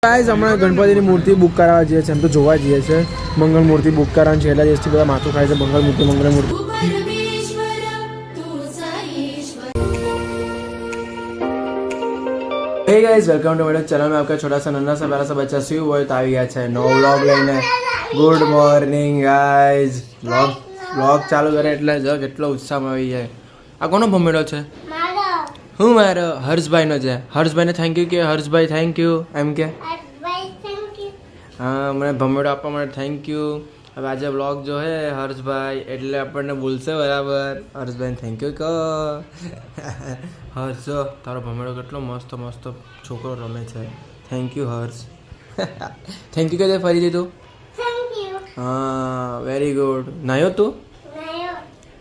Guys હમણાં ગણપતિની મૂર્તિ બુક કરાવવા જઈએ છીએ, એમ તો જોવા જઈએ છીએ. મંગળ મૂર્તિ બુક કરાવવાની છે. એટલા દિવસથી બધા માથું ખાય છે મંગળ મૂર્તિ. हे गाइस वेलकम टू मेरे चैनल में आपका छोटा सा नन्हा सा प्यारा सा बच्चा शिव बोय तो આવી ગયા છે નવો વ્લોગ લઈને. Good morning ગાइस. વ્લોગ ચાલુ કરે એટલે જો કેટલો ઉત્સાહમાં આવી જાય. આ કોનો ભમેડો છે? હું મારો હર્ષભાઈનો છે. હર્ષભાઈને થેન્ક યુ કે હર્ષભાઈ થેન્ક યુ એમ કે હા મને ભમેડો આપવા માટે થેન્ક યુ. હવે આજે વ્લોગ જો હે હર્ષભાઈ એટલે આપણને બોલશે બરાબર. હર્ષભાઈને થેન્ક યુ કહો. હર્ષ જો તારો ભમેડો કેટલો મસ્ત મસ્ત છોકરો રમે છે. Thank you Harsh. Thank you કહે ફરી દીધું. હા વેરી ગુડ. નાયો તું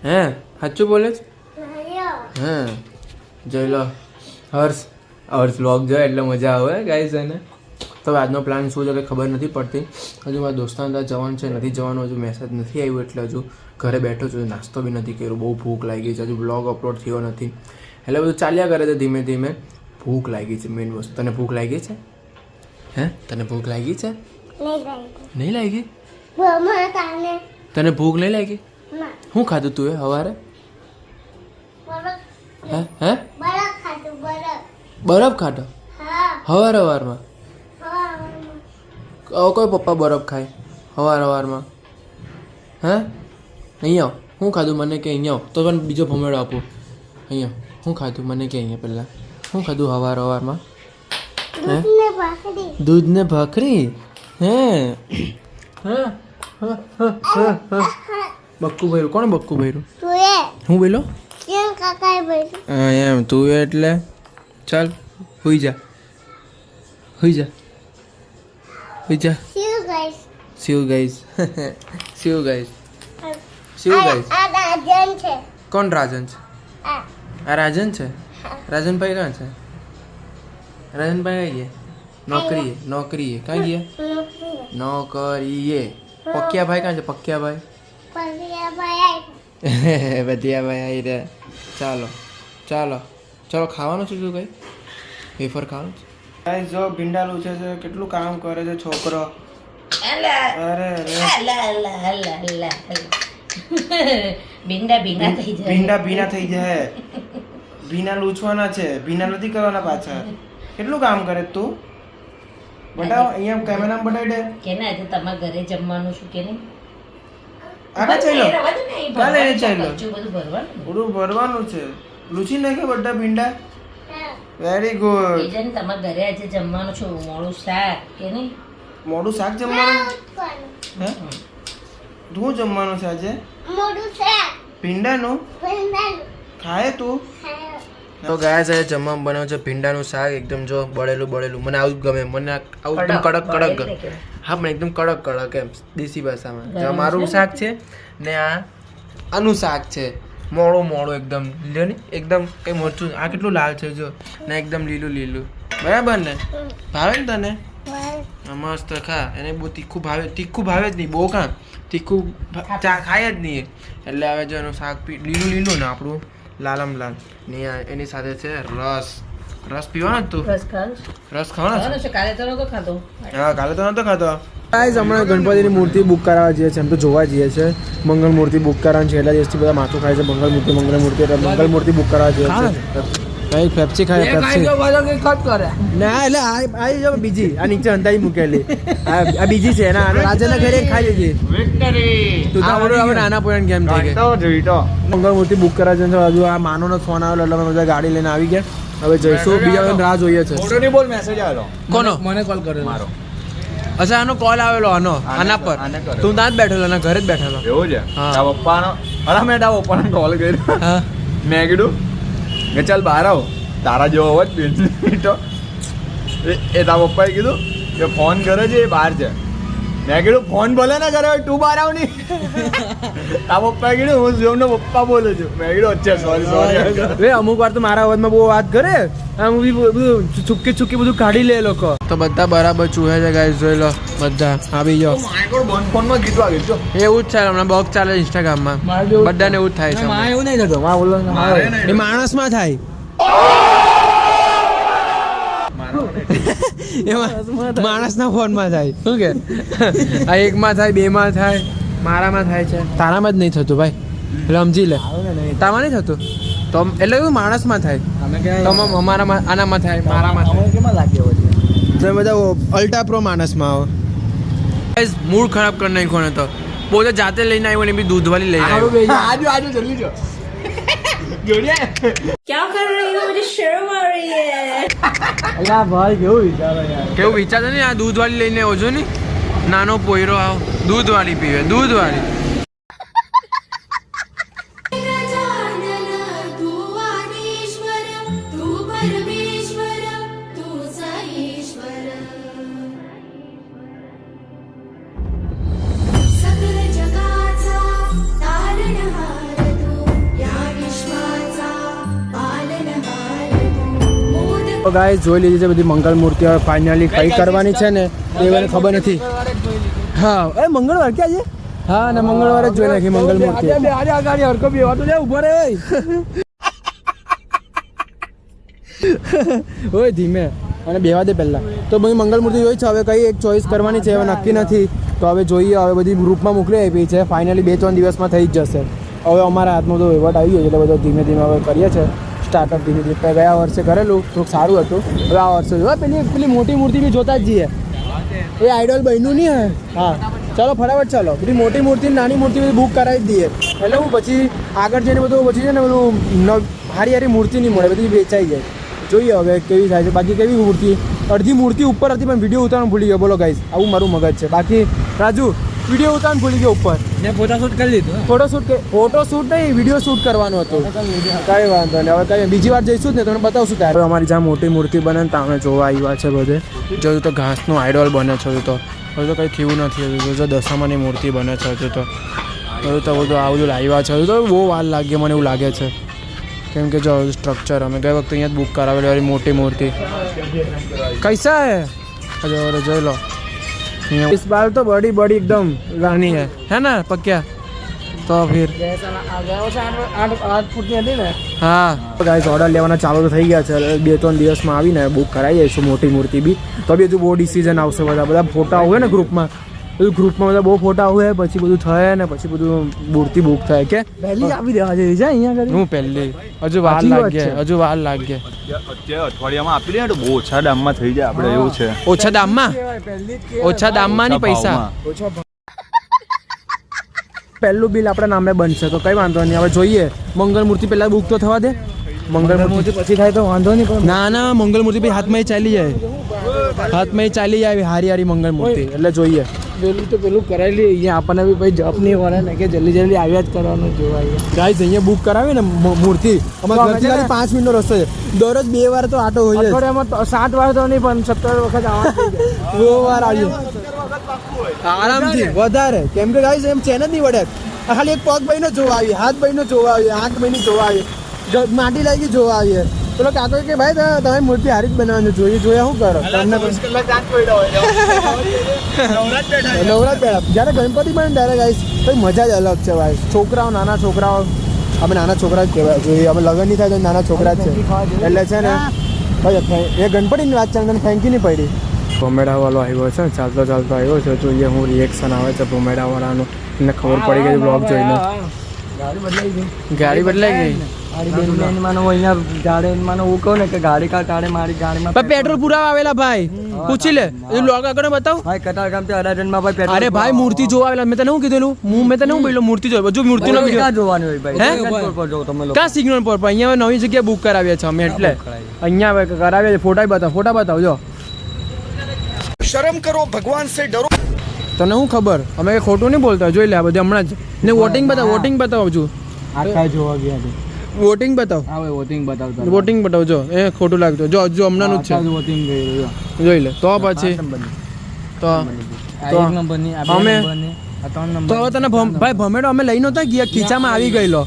હે સાચું બોલે છે હે? જોઈ લો હર્ષ વ્લોગ જોઈએ એટલે મજા આવે ગાઈઝ. એને તો આજનો પ્લાન શું છે કે ખબર નથી પડતી. હજુ મારા દોસ્તાને ત્યાં જવાનું છે, નથી જવાનું. હજુ મેસેજ નથી આવ્યું એટલે હજુ ઘરે બેઠો છું. નાસ્તો બી નથી કર્યો. બહુ ભૂખ લાગી છે. હજુ બ્લોગ અપલોડ થયો નથી એટલે બધું ચાલ્યા કરે છે ધીમે ધીમે. ભૂખ લાગી છે મેઇન વસ્તુ. તને ભૂખ લાગી છે હે? તને ભૂખ લાગી છે? નહીં લાગી? તને ભૂખ નહીં લાગી? શું ખાધું તું એ સવારે? હે બરફ ખાધો સવારમાં? કોઈ પપ્પા બરફ ખાય સવારમાં? હે અહીંયા શું ખાધું મને કે અહીંયા તો પણ બીજો ભમેડો આપું. અહીંયા શું ખાધું મને કે અહીંયા પહેલાં શું ખાધું સવારમાં? હે દૂધ ને ભાખરી? હે બક્કું ભર્યું? કોણ બક્કું ભર્યું? હું બોલો એમ તું એટલે ચાલ હુઈ જા શિવ ગાઈસ. કોણ રાજન છે? આ રાજન છે? રાજનભાઈ ક્યાં છે? રાજનભાઈ કઈ ગયા? નોકરીએ ક્યાં ગયા? નોકરીએ. પક્યાભાઈ ક્યાં છે? પક્યાભાઈ બધિયાભાઈ આવી રહ્યા. ચાલો ખાવાનું છે શું? કઈ વેફર ખાવાનું છે? ગાઈસ જો ભીંડાલું છે કેટલું કામ કરે છે છોકરો. અરે ભીંડા ભીના થઈ જાય. ભીના લૂછવાના છે, ભીના નથી કરવાના પાછા. કેટલું કામ કરે તું? બતાવ અહીંયા કેમેરામાં બતાવી દે. કેને આજે તમારા ઘરે જમવાનું શું કે નહીં? બધું ભરવાનું છે. લૂછી નાખે બધા ભીંડા. Very good. તમારા ઘરે આજે જમવાનું છે મોડું શાક કે નહીં? મોડું શાક જમવાનું? હે શું જમવાનું છે આજે? ભીંડાનું ખાય તું? તો ગાય છે જમવાનું બનાવ્યું છે ભીંડાનું શાક. એકદમ જો બળેલું મને આવું ગમે. મને આવું એકદમ કડક. હા પણ એકદમ કડક એમ દેશી ભાષામાં. જો મારું શાક છે ને આનું શાક છે મોળું એકદમ લ્યો ને એકદમ કઈ મરચું. આ કેટલું લાલ છે જો ને એકદમ લીલું બરાબર ને? ભાવે ને તને? મસ્ત ખા. એને બહુ તીખું ભાવે જ નહીં. બહુ કાં તીખું ખાય જ નહીં. એટલે હવે જો એનું શાક લીલું ને આપણું લાલ ને એની સાથે છે રસ પીવાનો તું? રસ ખાવાનો છે? કાલે તો નતો ખાતો. હા કાલે તો નતો ખાતો. ગાઈસ હમણાં ગણપતિની મૂર્તિ બુક કરાવવા જઈએ છીએ, એમ તો જોવા જઈએ છીએ. મંગળ મૂર્તિ બુક કરવાની છે. એટલા દિવસથી બધા માથું ખાય છે મંગળ મૂર્તિ બુક કરાવવા જઈએ છીએ. કઈ પેપ્સી ખાય? પેપ્સી ના એટલે આ જો બીજી આ નીચે અંદાજી મૂકેલી આ બીજી છે એના રાજના ઘરે ખાઈ લીધી. તું તો હવે નાના પોઈન્ટ ગેમ થઈ ગઈ. મંગળ મૂર્તિ બુક કરાવવા છે. હજુ આ માનોનો ફોન આવેલો એટલે અમે બધા ગાડી લઈને આવી ગયા. હવે જઈશું. બીજા રાહ જોઈએ છે. કોનો? મને કોલ કર્યો મારો. અચ્છા આનો કોલ આવેલો આના પર. તું ત્યાં જ બેઠેલો અને ઘરે જ બેઠેલો. એવું છે? હા પપ્પાનો. અરે મેં પપ્પાને કોલ કર્યો. હા મેં કીધું કે ચાલ બહાર આવ તારા જેવો અવાજ તો એ તારા પપ્પાએ કીધું કે ફોન કરે છે એ બહાર છે. મેં કીધું ફોન ભલે ને કરે તું બહાર આવ નહીં. તારા પપ્પાએ કીધું હું શિવમનો પપ્પા બોલું છું. મેં કીધું અચ્છા સોરી. અમુક વાર તો મારા અવાજમાં બહુ વાત કરે. આમ બધું ચૂકી બધું કાઢી લે લોકો. તો બધા બરાબર ચૂહે છે ગાઈસ. જોઈ લો બધા આવી જાઓ. ફોનમાં ગીત વાગે જો એવું જ છે હમણાં બોક ચાલે ઇન્સ્ટાગ્રામમાં. બધાને એવું જ થાય છે. એવું નહીં થતું. એ માણસમાં થાય. એમાં માણસના ફોનમાં થાય શું કે આ એકમાં થાય બેમાં થાય મારામાં થાય છે તારામાં જ નહીં થતું ભાઈ એટલે સમજી લે તામાં નહીં થતું તો એટલે એવું માણસમાં થાય તો અમારામાં આનામાં થાય મારામાં થાય કેમાં લાગ્યો તમે બધા અલ્ટા પ્રો માણસમાં આવો મૂડ ખરાબ કરી નાખ્યો ને તો પોતે જાતે લઈને આવ્યો ને બી દૂધવાળી લઈને આવ્યો આજુ જલ્દી જો क्या कर रही हो? मुझे शर्म आ रही है. અલા ભાઈ કેવું વિચાર ને આ દૂધવાળી લઈને આવજો ને નાનો પોયરો આવ દૂધવાળી પીવે દૂધવાળી તો ગાઈસ જોઈ લીધી છે બધી મંગળ મૂર્તિઓ ફાઇનલી કઈ કરવાની છે ને એ મને ખબર નથી હા એ મંગળવાર ક્યાં છે હા ને મંગળવારે જ જોઈ નાખી મંગળ મૂર્તિ ઓય ધીમે અને બેવા દે પહેલા તો બધી મંગળ મૂર્તિ જોઈ છે હવે કઈ એક ચોઈસ કરવાની છે હવે નક્કી નથી તો હવે જોઈએ હવે બધી ગ્રુપમાં મોકલી આપી છે ફાઇનલી 2-3 દિવસમાં થઈ જ જશે હવે અમારા હાથમાં તો વહીવટ આવી ગયો એટલે બધો ધીમે ધીમે હવે કરીએ છીએ સ્ટાર્ટઅપ ધીમે ધીમે ગયા વર્ષે કરેલું થોડુંક સારું હતું હવે આ વર્ષે પેલી મોટી મૂર્તિ બી જોતા જ જઈએ એ આઈડોલ બન્યું નહીં હે હા ચાલો ફટાફટ ચાલો બધી મોટી મૂર્તિ નાની મૂર્તિ બધી બુક કરાવી જ દઈએ એટલે હું પછી આગળ જઈને બધું પછી છે ને બધું હારી હારી મૂર્તિ નહીં મળે બધી વેચાઈ જાય જોઈએ હવે કેવી થાય છે બાકી કેવી મૂર્તિ અડધી મૂર્તિ ઉપર હતી પણ વિડીયો ઉતારવાનું ભૂલી ગયો બોલો ગાઈસ આવું મારું મગજ છે બાકી રાજુ વિડીયો ઉતારવાનું ભૂલી ગયો ઉપર ને ફોટોશૂટ કરી લીધું ફોટોશૂટ નહીં વિડીયો શૂટ કરવાનું હતું કઈ વાંધો નહીં હવે કઈ બીજી વાર જઈશું જ ને તમને બતાવશું ત્યારે અમારી જ્યાં મોટી મૂર્તિ બને ને ત્યાં અમે જોવા આવ્યા છે બધે જોયું તો ઘાસનું આઈડોલ બને છે હજુ તો કંઈ થયું નથી હજુ જો દશામાની મૂર્તિ બને છે હજુ તો બધું આ બધું લાવ્યા છે હજુ તો બહુ વાર લાગે મને એવું લાગે છે કેમ કે જો સ્ટ્રક્ચર અમે ગઈ વખતે અહીંયા જ બુક કરાવેલી વાળી મોટી મૂર્તિ कैसा है अरे જોઈ લો इस बार तो बड़ी बड़ी एकदम रानी है ना पक्या तो फिर હા ગાઈસ ઓર્ડર લેવાના ચાલુ તો થઈ ગયા છે 2-3 દિવસમાં આવીને બુક કરાવી જઈશું મોટી મૂર્તિ બી તો બી હજુ બહુ ડિસિઝન આવશે બધા ફોટા હોય ને ગ્રુપમાં બધા બહુ ફોટા હોય પછી બધું થાય ને પછી બધું મૂર્તિ બુક થાય કે પહેલી આપી દેવા જેવી છે અહીંયા હું પહેલી હજુ વાર લાગે અઠવાડિયામાં આપી દે તો બહુ ઓછા દામમાં થઈ જાય આપણે એવું છે ઓછા દામમાં નહીં પૈસા પહેલું બિલ આપણા નામે બનશે તો કઈ વાંધો નહીં હવે જોઈએ મંગળ મૂર્તિ પહેલા બુક તો થવા દે મંગળ મૂર્તિ પછી થાય તો વાંધો નહીં ના મંગળ મૂર્તિ પછી હાથમાં ચાલી જાય હારી મંગળ મૂર્તિ એટલે જોઈએ પેલું કરાવી અહીંયા આપણને બી ભાઈ જપ નહીં વળે ને કે જલ્દી આવ્યા જ કરવાનું જોવા ગાઈસ અહીંયા બુક કરાવી ને મૂર્તિ અમારા ઘરથી ખાલી 5 મિનિટનો રસ્તો છે દરરોજ 2 વાર તો આટો હોય છે 7 વાર તો નહીં પણ 17 વખત આવવાનું બહુ વાર આવ્યું આરામથી વધારે કેમ કે ગાઈસ એમ ચેન જ નહીં વળે ખાલી એક પગ ભાઈને જોવા આવી હાથ ભાઈને જોવા આવી આંખ ભાઈને જોવા આવી માટી લાગી જોવા આવીએ પેલો કાકો કે ભાઈ તમે મૂર્તિ હારી જ બનાવવાનું જોઈએ શું કરો તમને નવરાત બેઠા જ્યારે ગણપતિ બને ત્યારે ગાઈસ કઈ મજા જ અલગ છે ભાઈ છોકરાઓ નાના છોકરાઓ અમે નાના છોકરા જ કહેવાય જોઈએ અમે લગ્ન નહીં થાય તો નાના છોકરા જ છે એટલે છે ને ભાઈ એ ગણપતિની વાત છે મને ફેંકી નહીં પડી ભોમેડાવાળો આવ્યો છે ચાલતો આવ્યો છે જોઈએ હું રિએક્શન આવે છે ભોમેડાવાળાનું એને ખબર પડી ગઈ બ્લોગ જોઈને ગાડી બદલાઈ ગઈ પેટ્રોલ પુરાવા આવેલા ભાઈ પૂછી લે લોગ આગળ બતાવ અરે ભાઈ મૂર્તિ જોવા આવેલા મેં તને શું કીધેલું મેં તને શું બોલ્યો મૂર્તિ જોવા હજુ મૂર્તિ નો ક્યાં સિગ્નલ પર અહીંયા નવી જગ્યાએ બુક કરાવીએ છીએ અમે એટલે અહીંયા કરાવીએ ફોટા બતાવજો શરમ કરો ભગવાન સે ડરો તને શું ખબર અમે કઈ ખોટું નહીં બોલતા જોઈ લે આ બધું હમણાં જ ને વોટિંગ બતાવ હજુ વોટિંગ બતાવ વોટિંગ બતાવજો એ ખોટું લાગતું જો હમણાં જ છે જોઈ લે તો પછી તો અમે તો હવે તને ભાઈ ભમેડો અમે લઈ નતા ગયા ખીચામાં આવી ગયેલો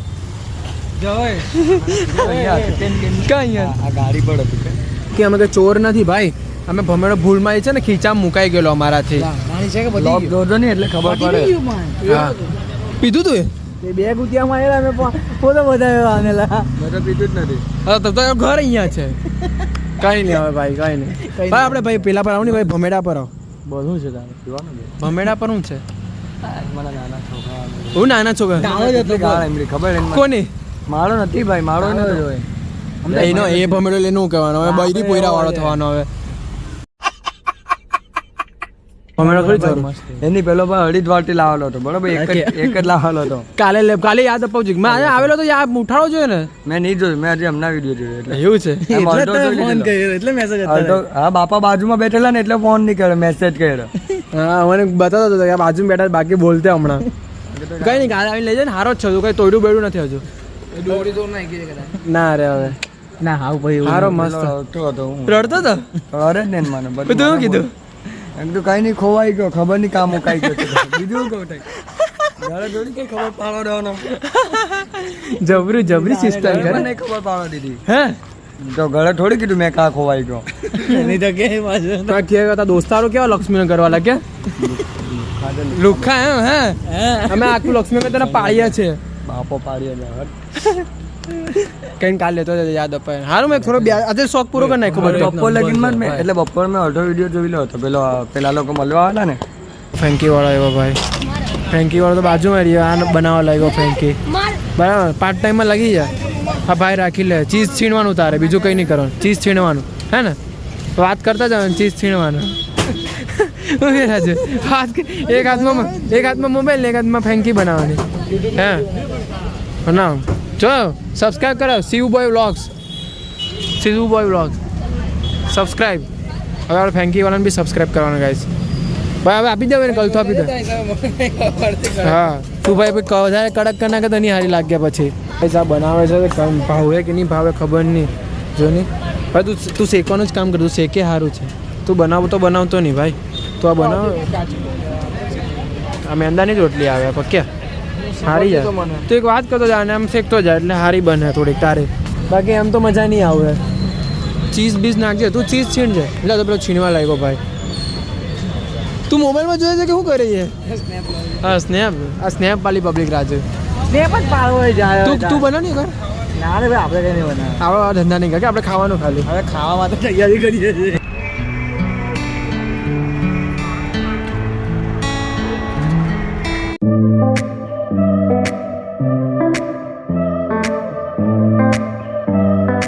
કે અમે કઈ ચોર નથી ભાઈ અમે ભમેડો ભૂલમાં છે ને ખીચામાં મુકાઈ ગયેલો અમારાથી એટલે ખબર પડે પીધું તું બે ગુતિયામાં આવેલા અમે પોતે બધા આવેલા પીધું જ નથી હા તો ઘર અહીંયા છે કઈ નહીં હવે ભાઈ કઈ નહીં ભાઈ આપણે ભાઈ પેલા પર આવો ને ભાઈ ભમેડા પર આવો બધું છે તારે પીવાનું છે ભમેડા પર શું છે મને નાના છોકરા હું નાના છોકરા ખબર કોની મારો નથી ભાઈ મારો નથી જોઈ એનો એ ભમેડો લઈને શું કહેવાનો હવે બૈરી પોયરા વાળો થવાનો હવે ભમેડો ખરી ચાલો એની પેલો ભાઈ હરિદ્વારથી લાવેલો હતો બરોબર એક જ લાવેલો હતો કાલે યાદ અપાવજો મેં આજે આવેલો તો યાદ ઉઠાડો જોઈએ ને મેં નહીં જોયું મેં આજે હમણાં વિડીયો જોયો એટલે એવું છે એટલે ફોન કર્યો એટલે મેસેજ હા બાપા બાજુમાં બેઠેલા ને એટલે ફોન નહીં કર્યો મેસેજ કર્યો હા મને બતાવતો હતો કે બાજુ બેઠા બાકી બોલતે હમણાં કઈ નહીં કાલે આવીને લઈ જાય ને હારો જ છે કઈ તોડ્યું બેડું નથી હજુ ના રે હવે ના હા ભાઈ હારો મસ્ત હતો રડતો હતો અરે ને મને તું શું કીધું એમ તો કઈ નહીં ખોવાઈ ગયો ખબર નહીં કામ મુકાઈ ગયો બીજું કહું ઘરે જોડી કઈ ખબર પાડો રહેવાનો જબરી સિસ્ટમ કરે નહીં ખબર પાડો દીધી હે તો ઘરે થોડી કીધું મેં કા ખોવાઈ ગયો નહીં તો કે પાછું દોસ્તારો કેવા લક્ષ્મીને કરવા લાગ્યા લુખા એમ હે અમે આખું લક્ષ્મી તને પાડીએ છે બાપો પાડીએ કઈ કાલ લેતો યાદ અપાય હારું મેં થોડો આજે શોખ પૂરો કરી નાખ્યો બપોર લગીનમાં મેં એટલે બપોર મેં અડધો વિડીયો જોઈ લો હતો પેલા લોકો મળવા આવેલા ને ફ્રેન્કી વાળો આવ્યો ભાઈ ફ્રેન્કી વાળો તો બાજુમાં રહ્યો આ બનાવવા લાગ્યો ફ્રેન્કી બરાબર પાર્ટ ટાઈમમાં લાગી જાય હા ભાઈ રાખી લે ચીઝ છીણવાનું તારે બીજું કંઈ નહીં કરવાનું ચીઝ છીણવાનું હે ને વાત કરતા જવાનું ચીઝ છીણવાનું એક હાથમાં મોબાઈલ ને એક હાથમાં ફ્રેન્કી બનાવવાની હે બનાવ જો સબસ્ક્રાઈબ કરો શિવબોય વ્લોગ્સ સબસ્ક્રાઈબ હવે આપણે ફેન્કી વાળાને બી સબસ્ક્રાઈબ કરવાનું ગાઈસ ભાઈ હવે આપી દો ને કલતો આપી દો હા તું ભાઈ વધારે કડક કરી નાખે તો નહીં સારી લાગ્યા પછી પૈસા બનાવે છે ભાવે કે નહીં ભાવે ખબર નહીં જો નહીં ભાઈ તું શેકવાનું જ કામ કર તું શેકે સારું છે તું બનાવતો નહીં ભાઈ તું આ બનાવ આ મેંદાની જ રોટલી આવે પક્યા સારી જાય તું એક વાત કરતો જાય અને આમ શેકતો જાય એટલે સારી બને થોડીક તારે બાકી એમ તો મજા નહીં આવે ચીઝ બીઝ નાખજે તું ચીઝ છીણજે એટલે તો પેલો છીણવા લાગ્યો ભાઈ તું મોબાઈલમાં જોઈએ છે કે શું કરે છે હા સ્નેપ વાળી પબ્લિક રાજે સ્નેપ જ પાડવો જાય તું બનાવ નહીં કર ના રે ભાઈ આપણે કઈ નહીં બનાવે આવા ધંધા નહીં કર કે આપણે ખાવાનું ખાલી હવે ખાવા માટે તૈયારી કરીએ છીએ